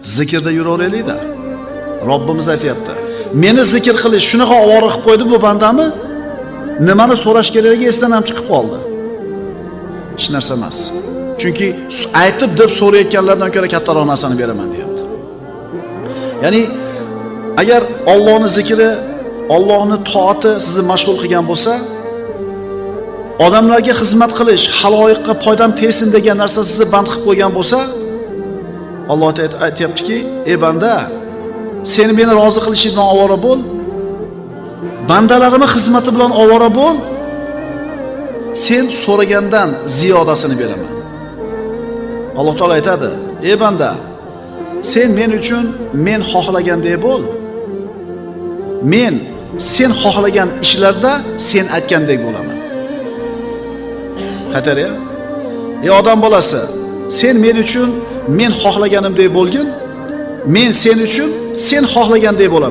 zikrda yuraveraylik-da. Robbimiz aytayapti. Meni zikr qilish shunaqa ovora qilib qo'ydi bu bandami? Nimani so'rash kerakligi esdan ham chiqib qoldi. Hech narsa emas. Chunki aytib deb so'rayotganlardan ko'ra kattaroq narsani beraman deyapti. Ya'ni agar Allohning zikri, Allohning toati sizni mashg'ul qilgan bo'lsa, odamlarga xizmat qilish, haloyiqqa foydam tegsin degan narsa sizni band qilib qo'ygan bo'lsa, Alloh aytayaptiki, ey banda, sen meni rozi qilishing bilan ovora bo'l. Bandalarimning xizmati bilan ovora bo'l. Sen so'ragandan ziyodasini beraman. Alloh taolo aytadi: "Ey banda, sen men uchun men xohlagandek bo'l. Men sen xohlagan ishlarda sen aytgandek bo'laman." Qatar-ya? Ey odam bolasi, sen men uchun men xohlaganimdek bo'lgin, men sen uchun sen xohlagandek bo'laman.